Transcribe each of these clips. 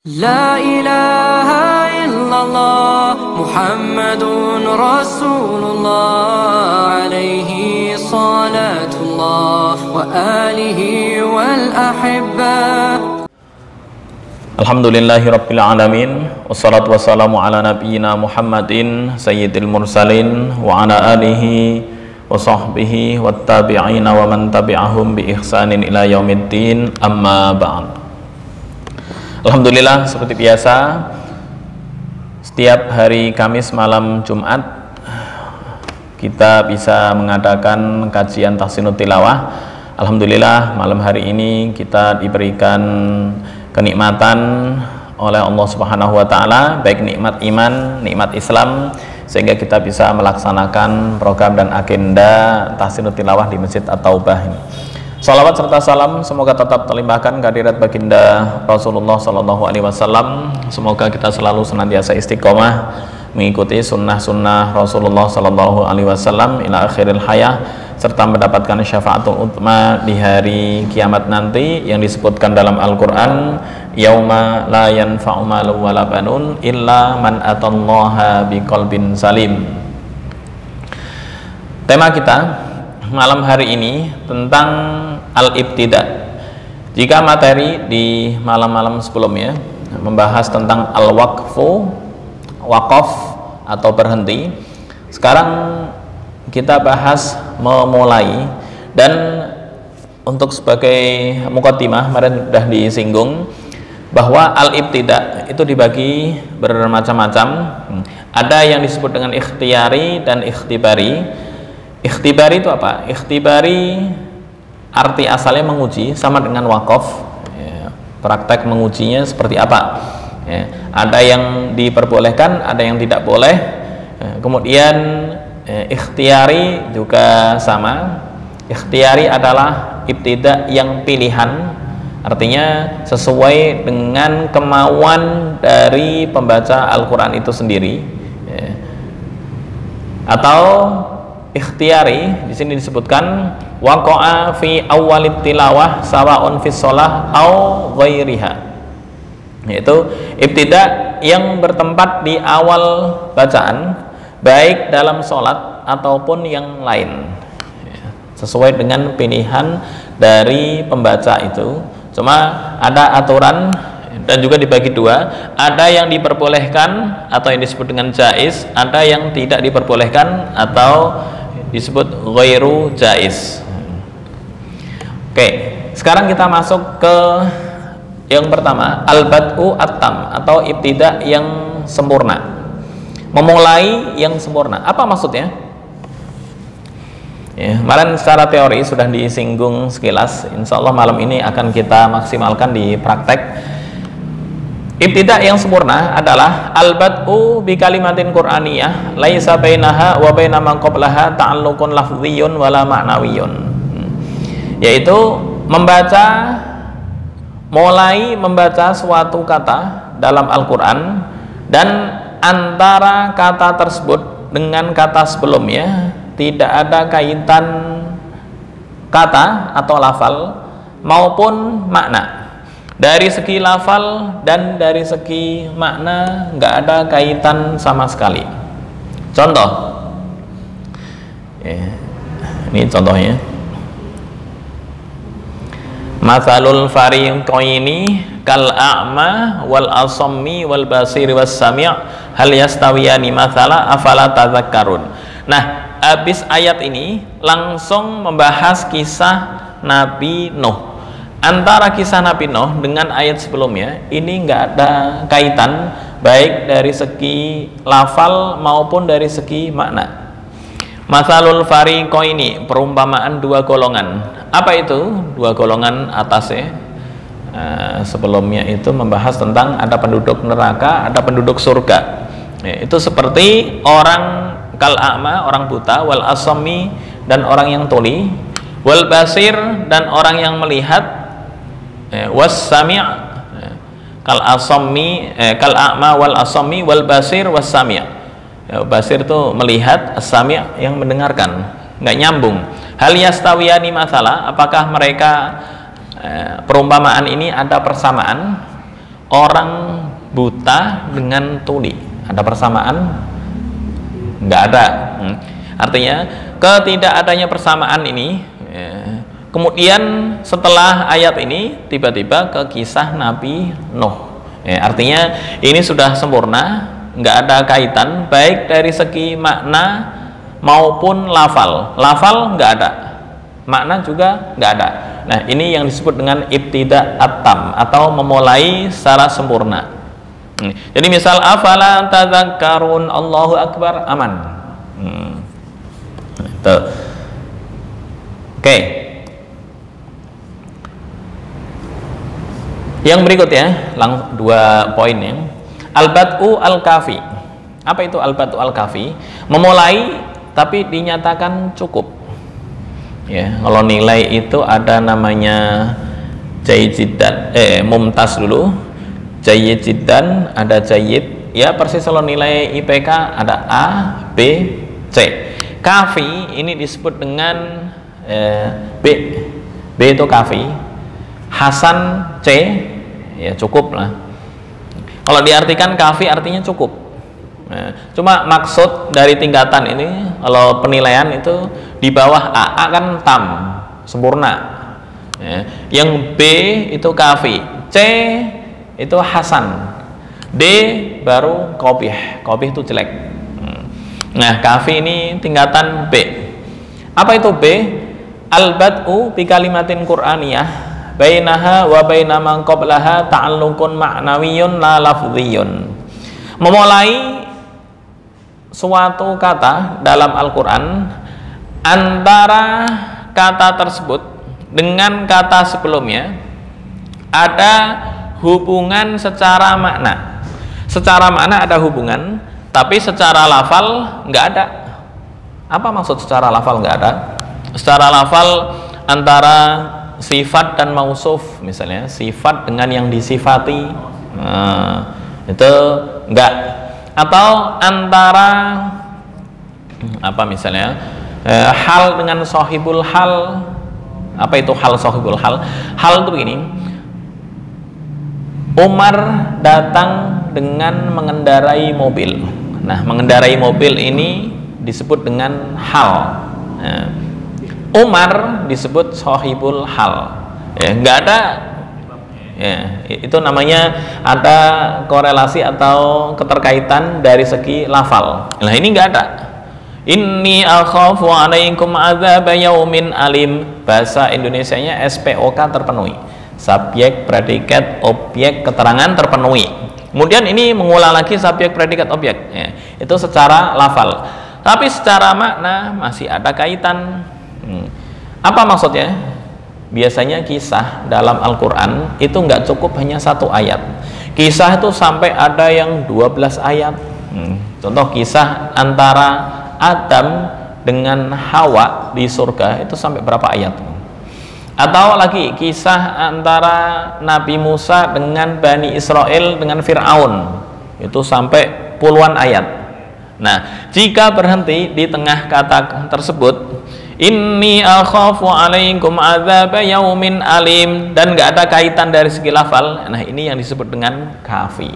لا إله إلا الله محمد رسول الله عليه صلاة الله وآله والأحبة. Alhamdulillahi Rabbil Alamin. Wassalatu wassalamu ala nabiyyina Muhammadin sayyidil mursalin wa ala alihi wa sahbihi wattabi'ina wa man tabi'ahum bi ihsanin ila yaumiddin, amma ba'd. Alhamdulillah, seperti biasa setiap hari Kamis malam Jumat kita bisa mengadakan kajian tahsinut tilawah. Alhamdulillah, malam hari ini kita diberikan kenikmatan oleh Allah Subhanahu wa taala, baik nikmat iman, nikmat Islam, sehingga kita bisa melaksanakan program dan agenda tahsinut tilawah di Masjid At-Taubah ini. Salawat serta salam semoga tetap terlimpahkan kehadirat baginda Rasulullah Sallallahu Alaihi Wasallam. Semoga kita selalu senantiasa istiqomah mengikuti sunnah-sunnah Rasulullah Sallallahu Alaihi Wasallam ila akhiril hayah, serta mendapatkan syafaatul utma di hari kiamat nanti yang disebutkan dalam Al-Quran, yauma la yanfa'u malun wala banun illa man atallaha biqalbin salim. Tema kita malam hari ini tentang al-ibtida. Jika materi di malam-malam sebelumnya membahas tentang al-waqfu, waqaf atau berhenti, sekarang kita bahas memulai. Dan untuk sebagai muqaddimah, kemarin sudah disinggung bahwa al-ibtida itu dibagi bermacam-macam. Ada yang disebut dengan ikhtiyari dan ikhtibari. Ikhtibari itu apa? Ikhtibari arti asalnya menguji, sama dengan wakaf ya, praktek mengujinya seperti apa ya. Ada yang diperbolehkan, ada yang tidak boleh ya. Kemudian ikhtiyari juga sama. Ikhtiyari adalah ibtida yang pilihan, artinya sesuai dengan kemauan dari pembaca Al-Quran itu sendiri ya. Atau ikhtiyari di sini disebutkan waqa'a fi awwalit tilawah sawa'un fis shalah au ghairiha, yaitu ibtida yang bertempat di awal bacaan baik dalam sholat ataupun yang lain sesuai dengan pilihan dari pembaca itu. Cuma ada aturan dan juga dibagi dua, ada yang diperbolehkan atau yang disebut dengan jaiz, ada yang tidak diperbolehkan atau disebut ghairu jaiz. Oke, sekarang kita masuk ke yang pertama, al-bad'u at-tam atau ibtida yang sempurna. Memulai yang sempurna. Apa maksudnya? Ya, kemarin secara teori sudah disinggung sekilas. Insya Allah malam ini akan kita maksimalkan di praktek. Ibtida yang sempurna adalah al-bad'u bi kalimatin qur'aniyah laisa bainaha wa baina man qablaha ta'alluqun lafdhiyyun wala ma'nawiyyun, yaitu mulai membaca suatu kata dalam Al-Quran dan antara kata tersebut dengan kata sebelumnya tidak ada kaitan kata atau lafal maupun makna. Dari segi lafal dan dari segi makna nggak ada kaitan sama sekali. Contoh ini contohnya, mathalul fariqaini kal a'ma wal asammi wal basir was sami' hal yastawiyani mathala afala tadhakkarun. Nah, habis ayat ini langsung membahas kisah Nabi Nuh. Antara kisah Nabi Nuh dengan ayat sebelumnya ini nggak ada kaitan baik dari segi lafal maupun dari segi makna. Mathalul fariqaini, perumpamaan dua golongan. Apa itu dua golongan atasnya? Sebelumnya itu membahas tentang ada penduduk neraka, ada penduduk surga ya, itu seperti orang kal a'ma, orang buta, wal asami, dan orang yang tuli, wal basir, dan orang yang melihat, was sami' kal asami, kal a'ma wal asami wal basir was sami'. Basir itu melihat, as-sami' yang mendengarkan. Nggak nyambung. Hal yastawiyani mathala, apakah mereka perumpamaan ini ada persamaan? orang buta dengan tuli. Ada persamaan? Nggak ada. Artinya ketidakadanya persamaan ini, kemudian setelah ayat ini tiba-tiba ke kisah Nabi Nuh. Artinya ini sudah sempurna, nggak ada kaitan baik dari segi makna maupun lafal. Lafal nggak ada, makna juga nggak ada. Nah, ini yang disebut dengan ibtida at-tam atau memulai secara sempurna. Jadi misal afala tadzakkarun, Allahu akbar, aman. Itu. Oke. Yang berikutnya, dua poin ya. Al-bad'u al-kafi. Apa itu al-bad'u al-kafi? Memulai tapi dinyatakan cukup. Ya, kalau nilai itu ada namanya jayyid, mumtaz dulu. Jayyid jiddan, ada jayyid. Ya, persis kalau nilai IPK ada A, B, C. Kafi ini disebut dengan B. B itu kafi. Hasan C, ya cukup lah. Kalau diartikan kafi artinya cukup. Cuma maksud dari tingkatan ini, kalau penilaian itu di bawah A kan tam, sempurna. Yang B itu kafi, C itu hasan, D baru qabih. Qabih itu jelek. Nah, kafi ini tingkatan B. Apa itu B? Al-bad'u bi kalimatin qur'aniyah bainaha wa baina man qablaha ta'alluqun ma'nawiyyun la lafdhiyyun. Memulai suatu kata dalam Al-Qur'an antara kata tersebut dengan kata sebelumnya ada hubungan secara makna. Secara makna ada hubungan, tapi secara lafal nggak ada. Apa maksud secara lafal nggak ada? Secara lafal antara sifat dan mausuf, misalnya sifat dengan yang disifati, itu enggak. Atau antara apa misalnya hal dengan sahibul hal. Apa itu hal sahibul hal? Hal itu begini, Umar datang dengan mengendarai mobil. Nah, mengendarai mobil ini disebut dengan hal. Umar disebut sahibul hal. Nggak ada. Itu namanya ada korelasi atau keterkaitan dari segi lafal. Nah, ini nggak ada. Inni akhafu alaikum adzab yaumin alim. Bahasa Indonesianya SPOK terpenuhi. Subjek, predikat, objek, keterangan terpenuhi. Kemudian ini mengulang lagi subjek, predikat, objek. Itu secara lafal. Tapi secara makna masih ada kaitan. Apa maksudnya? Biasanya kisah dalam Al-Quran itu nggak cukup hanya satu ayat. Kisah itu sampai ada yang 12 ayat. Contoh kisah antara Adam dengan Hawa di surga itu sampai berapa ayat? Atau lagi kisah antara Nabi Musa dengan Bani Israel dengan Fir'aun itu sampai puluhan ayat. Nah, jika berhenti di tengah kata tersebut, inni akhafu alaikum adzab yaumin alim, dan nggak ada kaitan dari segi lafal, nah ini yang disebut dengan kafi.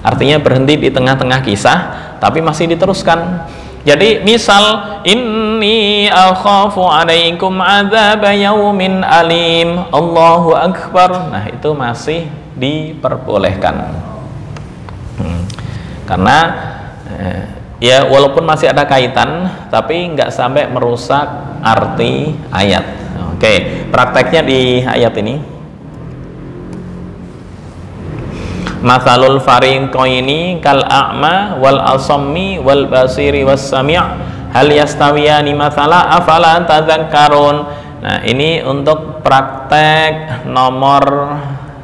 Artinya berhenti di tengah-tengah kisah tapi masih diteruskan. Jadi misal inni akhafu alaikum adzab yaumin alim, Allahu akbar, nah itu masih diperbolehkan. Karena ya walaupun masih ada kaitan tapi nggak sampai merusak arti ayat. Oke, prakteknya di ayat ini. Matsalul fariqaini kal a'ma wal asammi wal basiri was sami' hal yastawiyani mathala afala tadzakkarun. Nah, ini untuk praktek nomor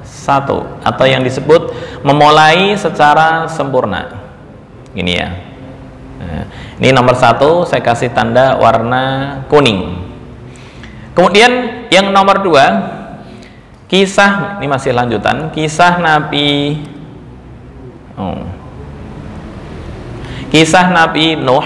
1 atau yang disebut memulai secara sempurna. Ini ya. Nah, ini nomor 1 saya kasih tanda warna kuning. Kemudian yang nomor 2, kisah, ini masih lanjutan, kisah Nabi kisah Nabi Nuh.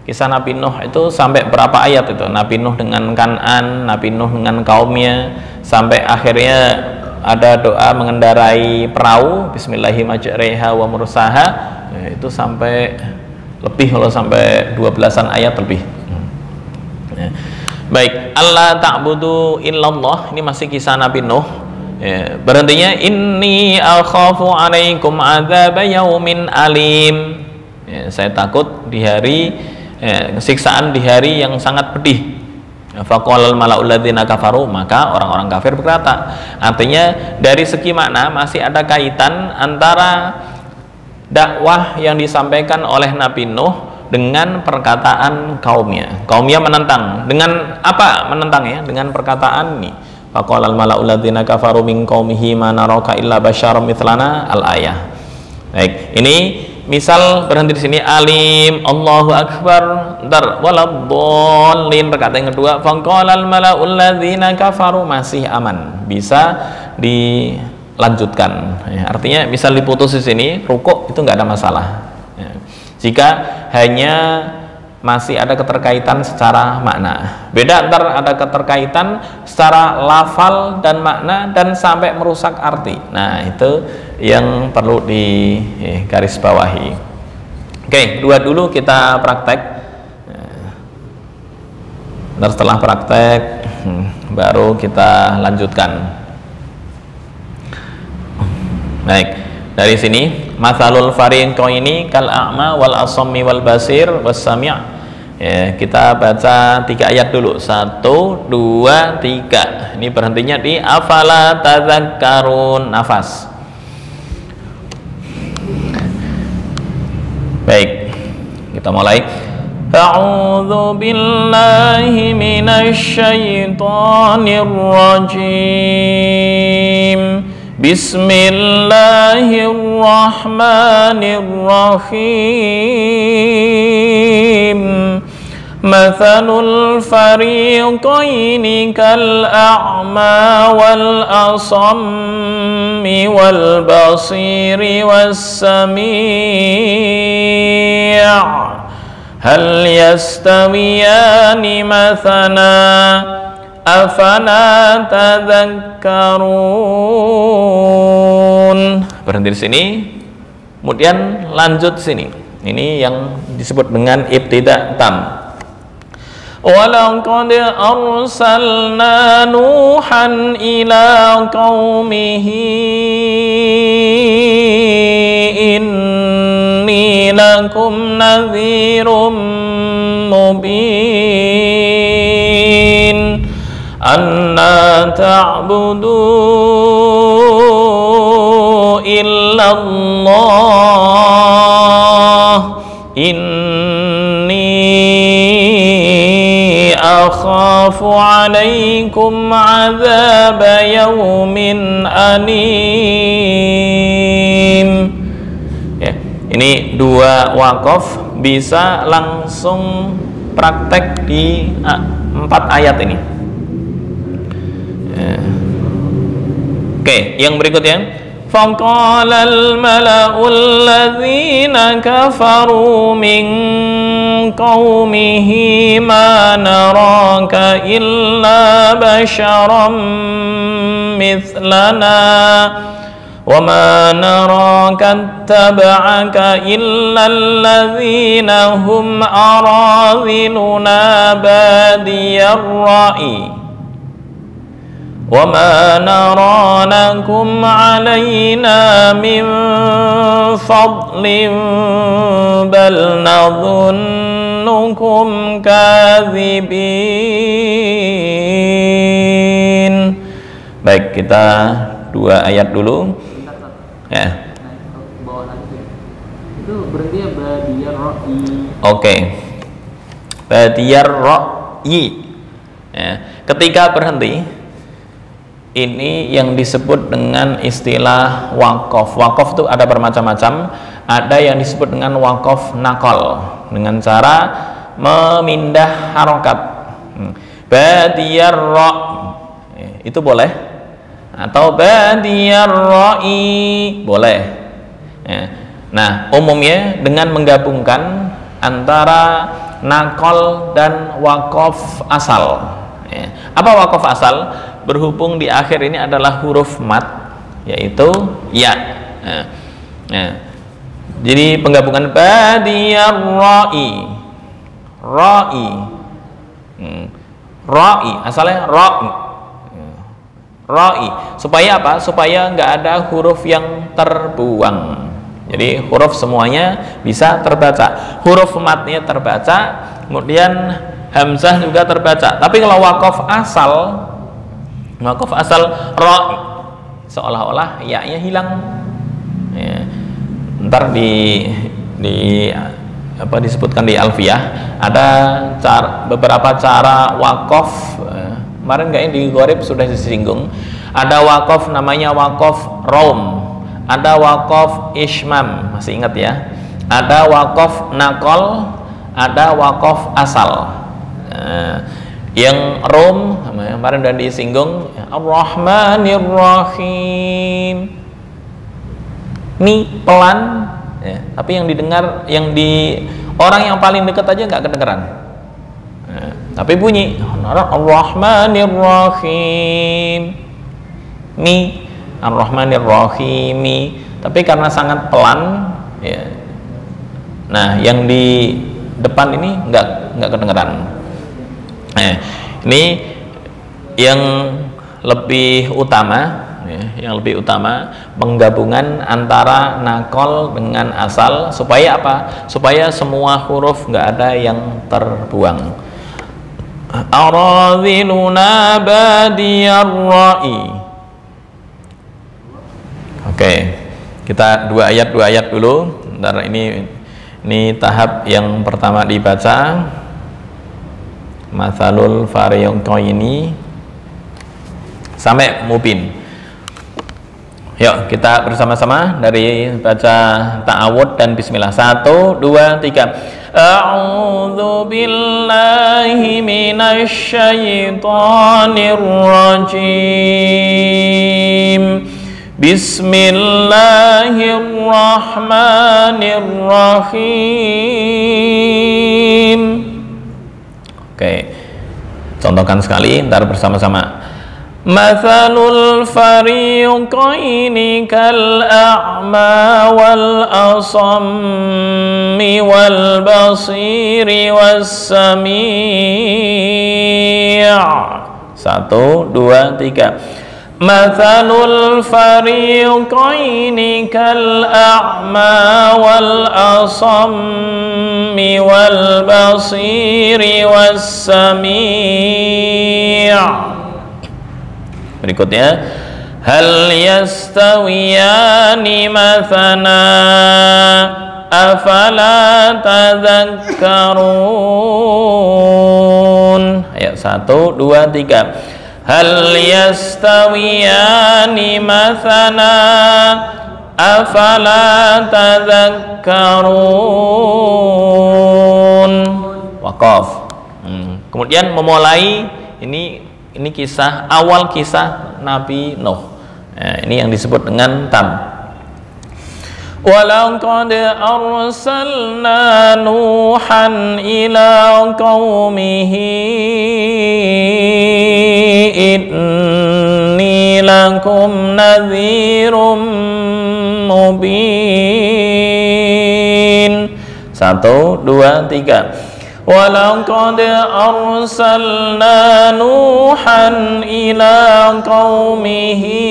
Kisah Nabi Nuh itu sampai berapa ayat itu? Nabi Nuh dengan Kan'an, Nabi Nuh dengan kaumnya, sampai akhirnya ada doa mengendarai perahu, Bismillahirrahmanirrahim wa mursaha, itu sampai lebih, kalau sampai 12-an ayat lebih. Baik, Allah ta'budu illallah, ini masih kisah Nabi Nuh. Berhentinya inni akhafu alaikum adzab yaumin alim. Saya takut di hari siksaan di hari yang sangat pedih. Faqalal mala'ul ladzina kafaru, maka orang-orang kafir berkata. Artinya dari segi makna masih ada kaitan antara dakwah yang disampaikan oleh Nabi Nuh dengan perkataan kaumnya. Kaumnya menentang. Dengan apa menentangnya? Dengan perkataan ini. Faqalal mala'ul ladzina kafaru min qaumihi ma naraka illa basyaram mithlana, al-ayah. Baik, ini misal berhenti di sini, alim, Allahu akbar, ntar waladdallin, perkataan yang kedua, faqalal mala'ul ladzina kafaru, masih aman, bisa dilanjutkan. Artinya bisa diputus di sini, rukuk itu nggak ada masalah. Jika hanya masih ada keterkaitan secara makna. Beda ntar ada keterkaitan secara lafal dan makna dan sampai merusak arti. Nah, itu yang perlu digarisbawahi. Oke, dua dulu kita praktek. Ntar setelah praktek baru kita lanjutkan. Baik, dari sini mathalul fariqaini kal a'ma wal asammi wal basir was sami'. Kita baca 3 ayat dulu. 1, 2, 3. Ini berhentinya di afala tadzakkarun, nafas. Baik, kita mulai. A'udzu billahi minasy syaithanir rajim. Bismillahirrahmanirrahim. Mathalul fariqaini kal a'ma wal asammi wal basiri was sami'. Hal yastawiyani mathana afala tadzakkarun. Berhenti di sini, kemudian lanjut sini. Ini yang disebut dengan ibtida tam. Walaqad arsalna Nuhan ila qaumihi inni lakum nadhirum mubin anna ta'budu illallah inni akhafu alaikum azaba yaumin alim. Ya, ini 2 wakaf, bisa langsung praktek di 4 ayat ini. Oke, yang berikutnya. Faqalal mala'ul ladzina kafaru min qaumihi ma naraka illa basyaram mithlana wa ma naraka ittaba'aka illa alladzina hum aradhiluna badiyar ra'i wa ma nara lakum alaina min fadlin bal nadhunnukum kadzibin. Baik, kita 2 ayat dulu. Ya. Itu berarti badiyar ra'i. Oke. Badiyar ra'i. Ya. Ketika berhenti, ini yang disebut dengan istilah wakaf. Wakaf itu ada bermacam-macam. Ada yang disebut dengan wakaf nakol, dengan cara memindah harokat. Badiyar ra', itu boleh. Atau badiyar ra'i, boleh. Nah, umumnya dengan menggabungkan antara nakol dan wakaf asal. Ya. Apa waqaf asal? Berhubung di akhir ini adalah huruf mat, yaitu ya. Nah, jadi penggabungan badiyar ra'i, ra'i asalnya ra'i, supaya apa? Supaya nggak ada huruf yang terbuang. Jadi huruf semuanya bisa terbaca, huruf matnya terbaca, kemudian hamzah juga terbaca. Tapi kalau waqaf asal ra'i, seolah-olah ya-nya hilang. Ya. Ntar disebutkan di Alfiyah ada beberapa cara waqaf. Kemarin kayaknya di Gharib sudah disinggung. Ada waqaf namanya waqaf raum, ada waqaf ishmam, masih ingat ya? Ada waqaf naqal, ada waqaf asal. Yang raum kemarin sudah disinggung, Ar-Rahmanir Rahim. Ini pelan ya, tapi yang didengar, orang yang paling dekat aja nggak kedengeran. Tapi bunyi Ar-Rahmanir Rahim, mi Ar-Rahmanir Rahim, tapi karena sangat pelan ya. Nah, yang di depan ini nggak kedengeran. Ini yang lebih utama ya, penggabungan antara naqal dengan asal, supaya apa? Supaya semua huruf nggak ada yang terbuang. Aradhiluna badiyar ra'i. Oke, kita dua ayat dulu. Bentar, ini tahap yang pertama dibaca. Mathalul fariqaini sampai mubin. Yuk kita bersama-sama dari baca ta'awud dan bismillah. 1, 2, 3. A'udzu billahi minasy syaithanir rajim. Bismillahirrahmanirrahim. Oke, contohkan sekali, ntar bersama-sama. Mathalul fariqaini kal a'ma wal asammi wal basiri was sami'. 1, 2, 3. Mathalul fariqaini kal a'ma wal asammi wal basiri was sami'. Berikutnya, hal yastawiyani mathana afala tadhakkarun. Ayat 1, 2, 3. Hal yastawiyani mathana afala tadhakkarun. Waqaf. Kemudian memulai ini kisah, awal kisah Nabi Nuh. Ini yang disebut dengan tam. Walaqad arsalna Nuhan ila qaumihi inni lakum nadhirum mubin. 1, 2, 3. Walaqad arsalna Nuhan ila qaumihi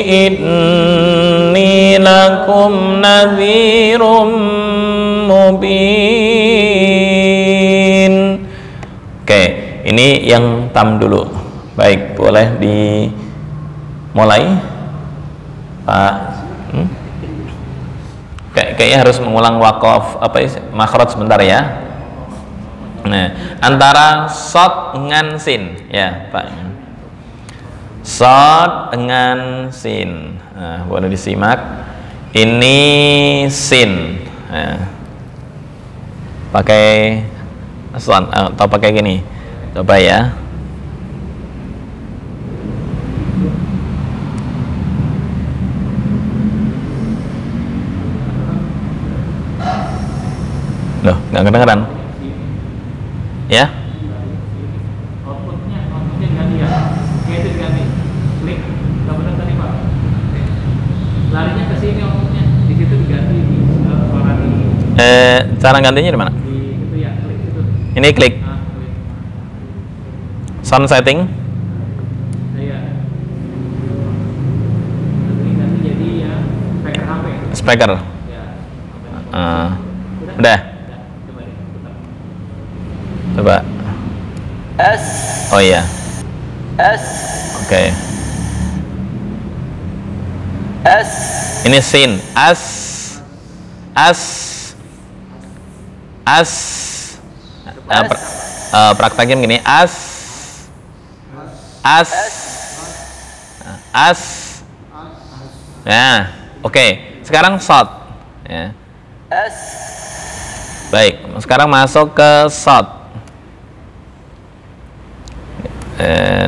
inni lakum nadhirum mubin. Oke, ini yang tam dulu. Baik, boleh dimulai Pak. Kayaknya harus mengulang waqaf makhraj sebentar ya. Nah, antara shad dengan sin ya, Pak. Shad dengan sin. Nah, boleh disimak. Ini sin. Nah, pakai shad atau pakai gini. Coba ya. Loh, nggak kedengeran? Ya? larinya ke sini outputnya, di situ diganti di suara di. Cara gantinya di mana? Di itu ya, klik itu. Ini klik. Klik. Sound setting. Iya. Nanti jadi ya speaker HP. Speaker. Ya. Udah. Coba deh, putar. Coba. S. Oh iya. S. Oke. S. Ini sin. As. As. As. Prakteknya begini. As. As. As. Ya. Oke. Sekarang shot. Ya. S. Baik. Sekarang masuk ke shot.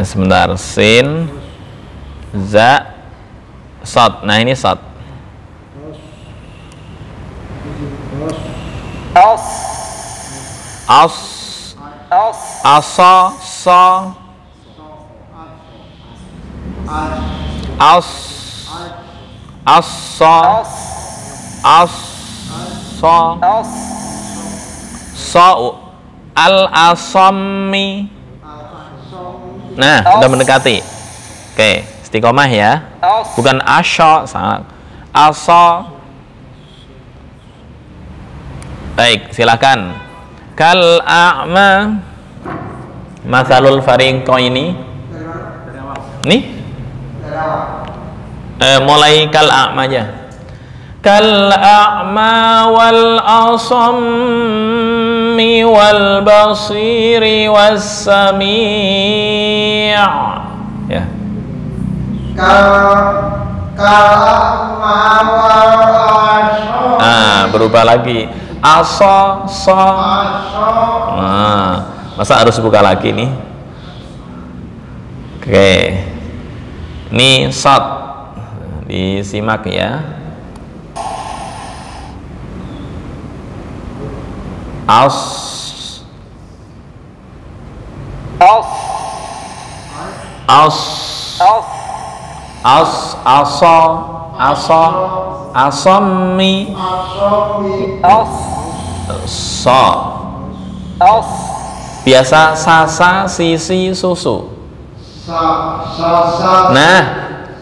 Sebentar. Sin. Za. Shot. Nah ini shot. As. As. As. Asa. Sa. As. Asa. As. Sa. Sa. Al-asami. Nah, sudah mendekati. Oke, istiqomah ya. Bukan asya, sangat. Asa. Baik, silakan. Kal a'ma. Masalul fariqaini. Nih? Mulai kal a'ma aja. Kal a'ma wal asammi wal basiri was sami'. Ya. Berubah lagi. Asa, sa. Masa harus buka lagi nih? Oke. Ini shot. Disimak ya. As. As. As. As. Asa. Asa. Asami. As. Sa. As. Biasa sasa, sisi, susu. Nah,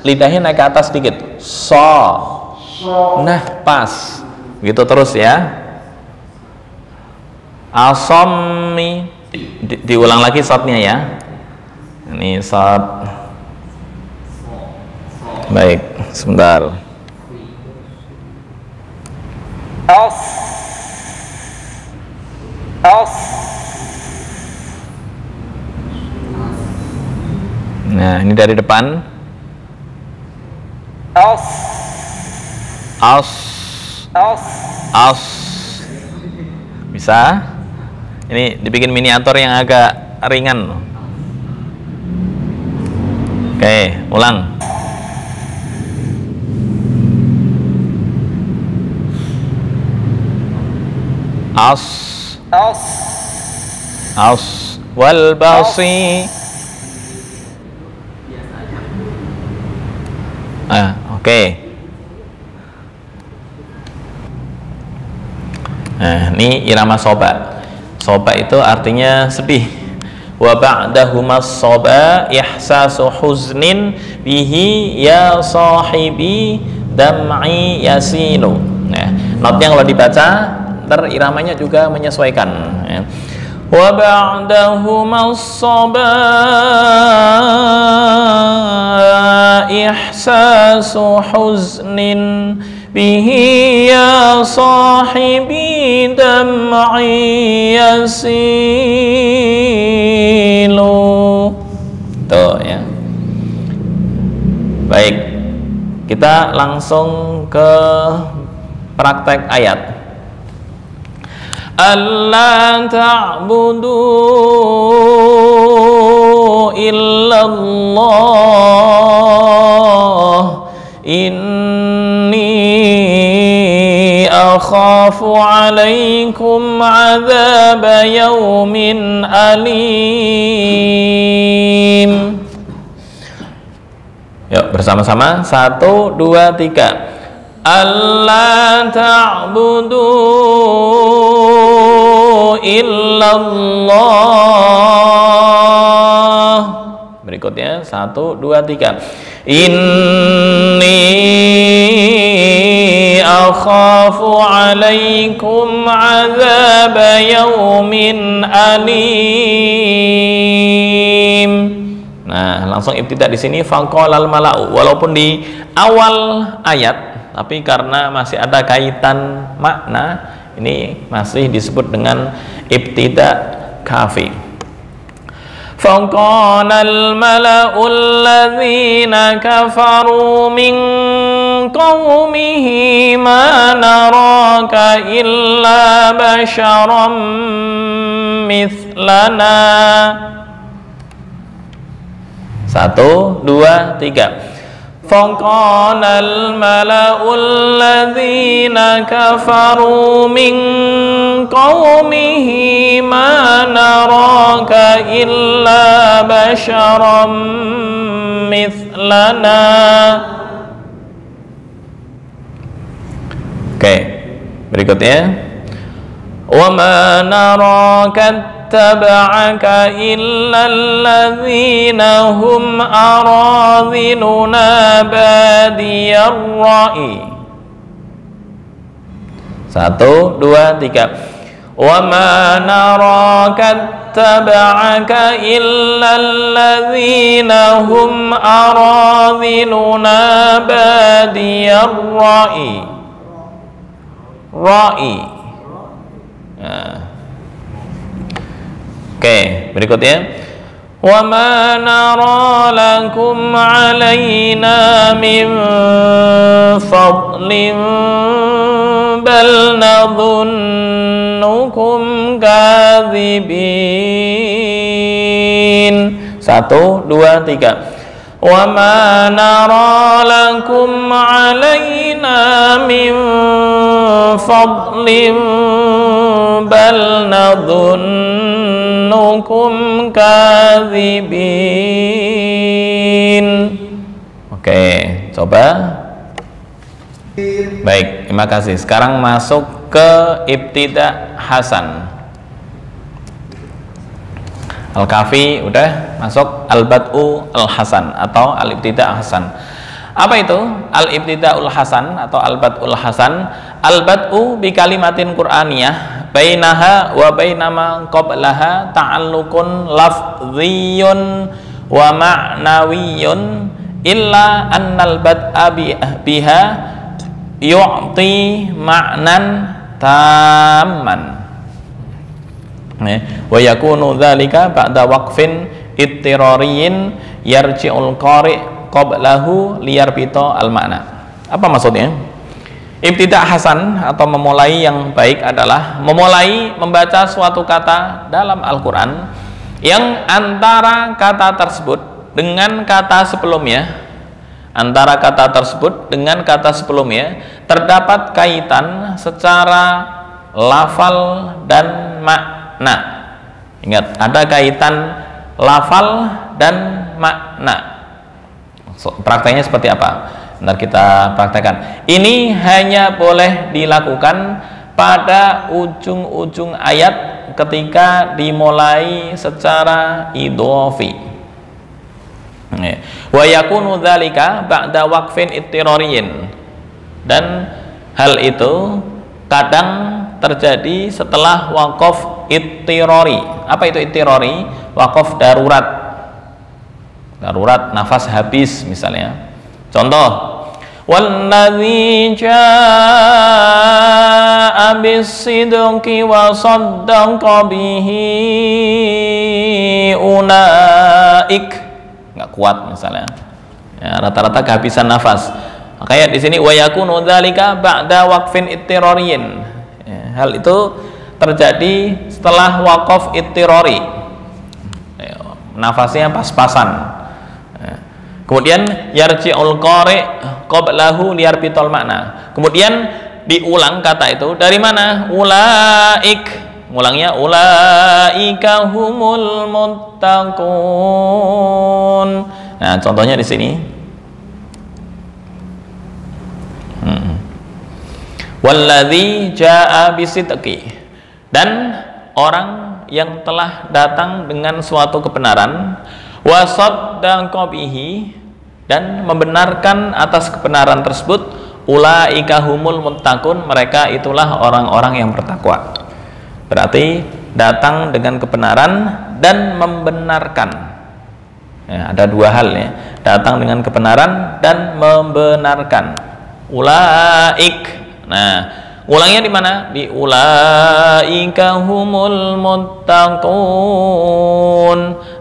lidahnya naik ke atas sedikit. So. Nah, pas. Gitu terus ya. Asami. Diulang lagi shotnya ya. Ini shot. Baik, sebentar. As. As. Nah, ini dari depan. As. As. As. As. Bisa? Ini dibikin miniatur yang agak ringan. Oke, ulang. As. As. As. Wal basi. Oke. Nah, ini irama soba. Soba itu artinya sedih. Wa ba'dahumas soba ihsasu huznin bihi ya sahibi dam'i yasilu. Nah, notnya kalau dibaca ntar iramanya juga menyesuaikan ya. Wa ba'dahumas soba ihsasu huznin bihi ya sahibi dam'i yasilu. Tuh ya. Baik, kita langsung ke praktek ayat. Alla ta'budu illallah inni akhafu alaikum azab yaumin alim. Yuk bersama-sama, 1, 2, 3. Allah ta'budu illallah. Berikutnya 1, 2, 3. Inni akhafu alaikum azab yaumin alim. Nah, langsung ibtidah di sini faqalal mala'u. Walaupun di awal ayat, tapi karena masih ada kaitan makna, ini masih disebut dengan ibtidah kafi. Faqalal mala'u alladzina kafaru min qaumihi ma naraka illa basharam mithlana. 1, 2, 3. Faqalal mala'ul ladzina kafaru min qaumihi ma naraka illa basharam mithlana. Oke, berikutnya wa ma naraka taba'aka illa alladzina hum aradhiluna badiyar ra'i. 1, 2, 3. Wa ma naraka taba'aka illa alladzina hum aradhiluna badiyar ra'i. Ra'i. Oke, berikutnya. Wa ma nara lakum alaina min fadlin bal nadhunnukum kadzibin. 1, 2, 3. Wa ma nara lakum alaina min fadlin bal nadhunnukum kadzibin. Oke, coba. Baik, terima kasih. Sekarang masuk ke ibtidah hasan. Al-kafi udah masuk, al-bad'u al-hasan atau al-ibtidah hasan. Apa itu al-ibtida'ul hasan atau al-bad'ul hasan? Al-bad'u bi kalimatin qur'aniyah bainaha wa bainama qablaha ta'alluqun lafdhiyyun wa ma'nawiyyun illa annal bad'a biha yu'ti ma'nan tamman. Wa yakunu dzalika ba'da waqfin ittirariyin yarji'ul qari' qablahu liyarbita al-makna. Apa maksudnya? Ibtidah hasan atau memulai yang baik adalah memulai membaca suatu kata dalam Al-Quran yang antara kata tersebut dengan kata sebelumnya terdapat kaitan secara lafal dan makna. Ingat, ada kaitan lafal dan makna. Prakteknya seperti apa? Nanti kita praktekkan. Ini hanya boleh dilakukan pada ujung-ujung ayat ketika dimulai secara idhofi. Wa yakunu dzalika ba'da waqfin ittirariyin. Dan hal itu kadang terjadi setelah waqaf ittirari. Apa itu ittirari? Waqaf darurat. Darurat, nafas habis misalnya. Contoh, walladzi jaa'a bis-sidqi wa saddaqa bihi ulaik. Nggak kuat misalnya. Ya, rata-rata kehabisan nafas. Kayak di sini wa yakunu dzalika ba'da waqfin ittirariyin. Ya, hal itu terjadi setelah waqaf ittirari. Ya, nafasnya pas-pasan. Kemudian yarji'ul qari' qablahu liyarbitol makna. Kemudian diulang kata itu dari mana? Ulaik. Ulangnya ulaika humul muttaqun. Nah, contohnya di sini. Walladzi jaa bisidqi, dan orang yang telah datang dengan suatu kebenaran, wa saddaqa bihi, dan membenarkan atas kebenaran tersebut, ulaika humul muttaqun, mereka itulah orang-orang yang bertakwa. Berarti datang dengan kebenaran dan membenarkan. Ya, ada dua hal ya, datang dengan kebenaran dan membenarkan. Ulaik. Nah, ulangnya di mana? Di ulaika humul muttaqun.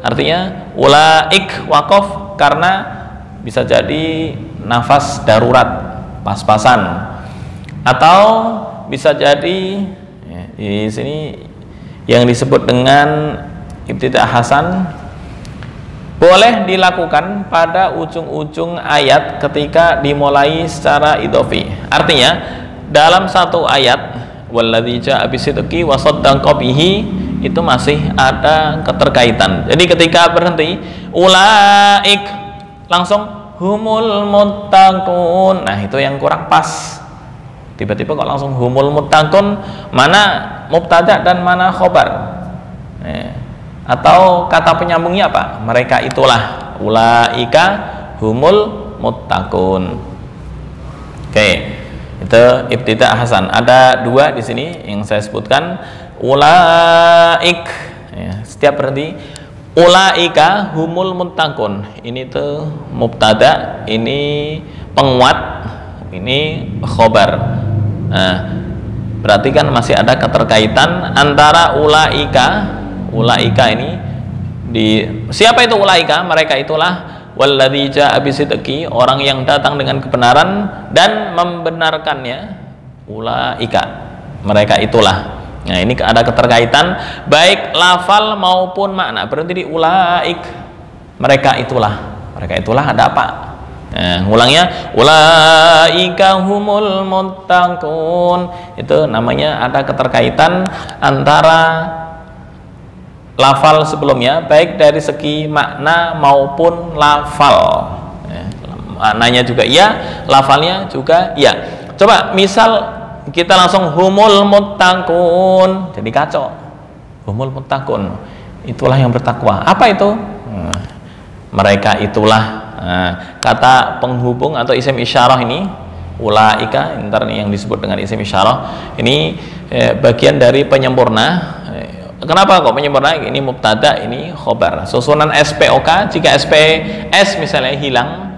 Artinya ulaik waqaf karena bisa jadi nafas darurat, pas-pasan, atau bisa jadi ya, di sini yang disebut dengan ibtida' hasan boleh dilakukan pada ujung-ujung ayat ketika dimulai secara idhofi. Artinya dalam satu ayat walladzi jaa bisidqi wa saddaqa bihi itu masih ada keterkaitan. Jadi ketika berhenti ulaik langsung humul muttaqun, nah itu yang kurang pas. Tiba-tiba kok langsung humul muttaqun, mana mubtada dan mana khobar? Atau kata penyambungnya apa? Mereka itulah, ulaika humul muttaqun. Oke, itu ibtida' hasan. Ada dua di sini yang saya sebutkan. Ulaik, ya, setiap berhenti ulaika humul muttaqun, ini tuh mubtada, ini penguat, ini khobar. Nah, berarti kan masih ada keterkaitan antara ulaika ini di siapa itu ulaika? Mereka itulah walladzi jaa bisidqi, orang yang datang dengan kebenaran dan membenarkannya. Ulaika, mereka itulah. Nah, ini ada keterkaitan baik lafal maupun makna. Berhenti di ulaik, mereka itulah. Mereka itulah ada apa? Nah, ngulangnya ulaika humul muttaqun. Itu namanya ada keterkaitan antara lafal sebelumnya baik dari segi makna maupun lafal. Maknanya juga iya, lafalnya juga iya. Coba misal kita langsung humul muttaqun, jadi kacau. Humul muttaqun, itulah yang bertakwa. Apa itu? Mereka itulah. Kata penghubung atau isim isyarah ini ulaika, ntar yang disebut dengan isim isyarah ini bagian dari penyempurna. Kenapa kok penyempurna? Ini mubtada, ini khobar. Susunan SPOK, jika SPS misalnya hilang,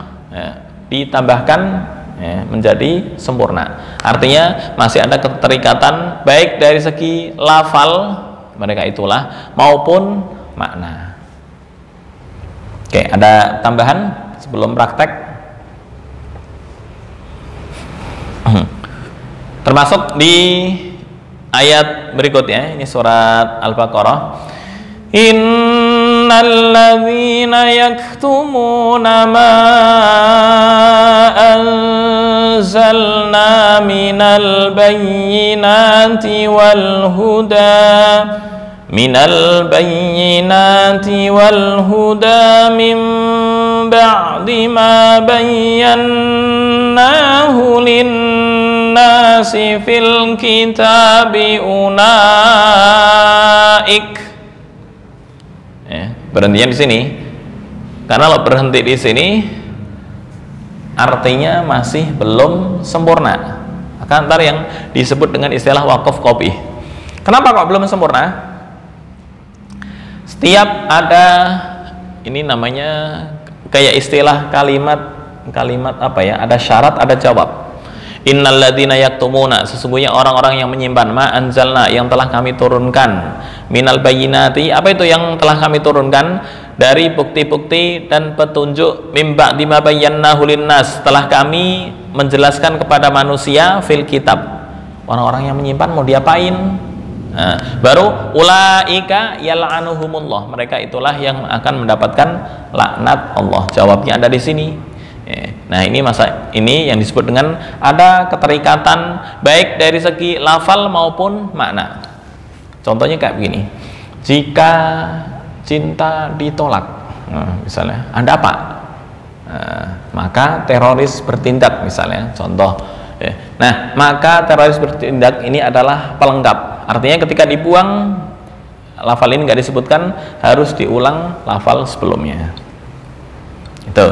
ditambahkan menjadi sempurna. Artinya masih ada keterikatan baik dari segi lafal, mereka itulah, maupun makna. Oke, ada tambahan sebelum praktek? Termasuk di ayat berikutnya, ini surat Al-Baqarah. Innal ladzina yaktumuna ma anzalna minal bayyinati wal huda min ba'di ma bayyanahu linnasi fil kitabi ulaik. Berhentinya di sini. Karena kalau berhenti di sini artinya masih belum sempurna. Maka ntar yang disebut dengan istilah waqaf qopi. Kenapa kok belum sempurna? Setiap ada, ini namanya kayak istilah kalimat apa ya, ada syarat, ada jawab. Innal ladzina yaktumuna, sesungguhnya orang-orang yang menyimpan ma anzalna, yang telah kami turunkan, minal bayyinati, apa itu yang telah kami turunkan? Dari bukti-bukti dan petunjuk, mimba dima bayyanahu linnas, setelah kami menjelaskan kepada manusia fil kitab. Orang-orang yang menyimpan mau diapain? Nah, baru ulaika yal'anuhumullah, mereka itulah yang akan mendapatkan laknat Allah. Jawabnya ada di sini. Nah, ini yang disebut dengan ada keterikatan baik dari segi lafal maupun makna. Contohnya kayak begini. Jika cinta ditolak, misalnya, Anda apa? Maka teroris bertindak, misalnya. Contoh, Nah, maka teroris bertindak ini adalah pelengkap. Artinya ketika dibuang, lafal ini nggak disebutkan, harus diulang lafal sebelumnya. Itu.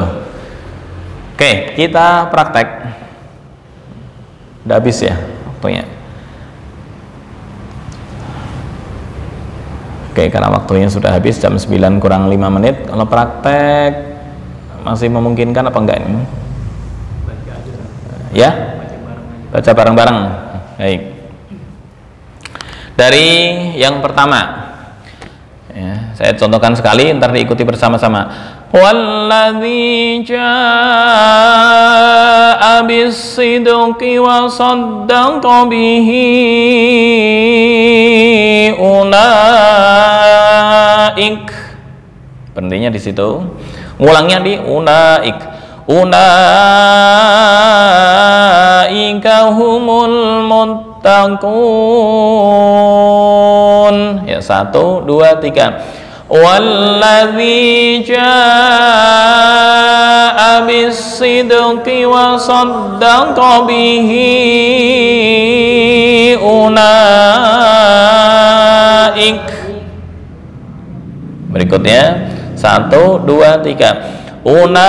Oke, kita praktek. Udah habis ya waktunya. Oke, karena waktunya sudah habis, jam 9 kurang 5 menit. Kalau praktek masih memungkinkan apa enggak ini? Ya? Baca bareng-bareng. Baik. Dari yang pertama, ya, saya contohkan sekali, ntar diikuti bersama-sama. Walladzi jaa'a bis-sidqi wa saddaqa bihi ulaik. Pentingnya di situ. Ngulangnya di ulaik. Ulaika humul muttaqun. Ya, 1, 2, 3. Walladzi jaa'a bis-sidqi wa saddaqa bihi ulaik. Berikutnya 1, 2, 3. Ulaika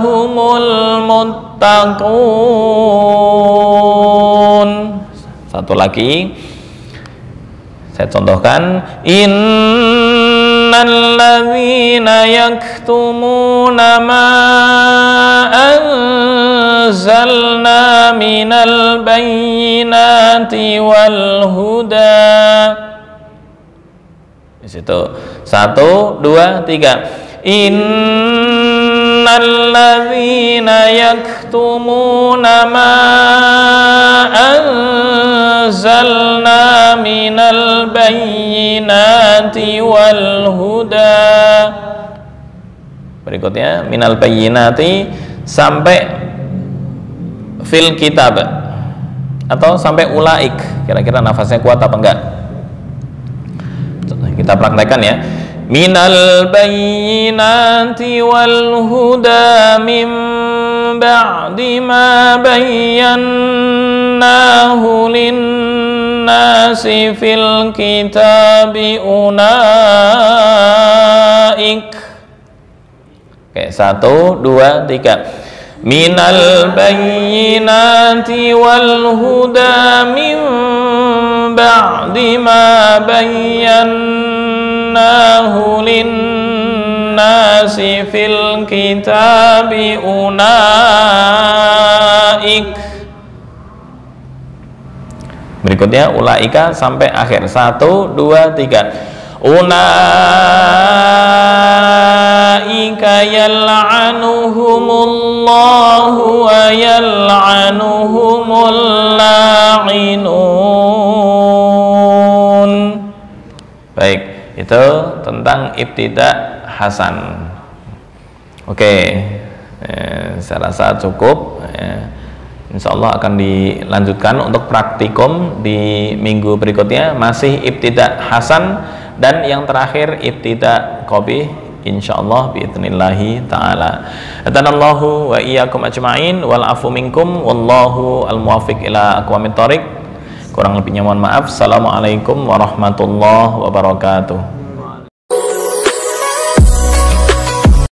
humul muttaqun. Satu lagi, saya contohkan. Innalladzina yaktumuna ma anzalna minal bayyinati wal huda. Di situ 1, 2, 3. Innalladzina yaktumuna ma anzalna minal bayyinati wal huda. Berikutnya minal bayyinati sampai fil kitab atau sampai ulaik. Kira-kira nafasnya kuat apa enggak? Kita praktekkan ya. Minal bayyinati wal huda min ba'di ma bayyanahu lin-nasi fil kitabi ulaik. Oke, 1, 2, 3. Minal bayyinati wal huda min ba'di ma bayyanahu lin-nasi fil kitabi ulaik. Berikutnya ulaika sampai akhir. 1, 2, 3. Ulaika yal'anuhumullahu wa yal'anuhumul la'inun. Baik, itu tentang ibtida hasan. Oke, saya rasa cukup. Insya Allah akan dilanjutkan untuk praktikum di minggu berikutnya, masih ibtida hasan, dan yang terakhir ibtida qabih, insyaallah biidznillah taala. Atanallahu wa iyyakum ajmain wal afu minkum wallahu al muwaffiq ila aqwamit thoriq. Kurang lebihnya mohon maaf. Assalamualaikum warahmatullahi wabarakatuh.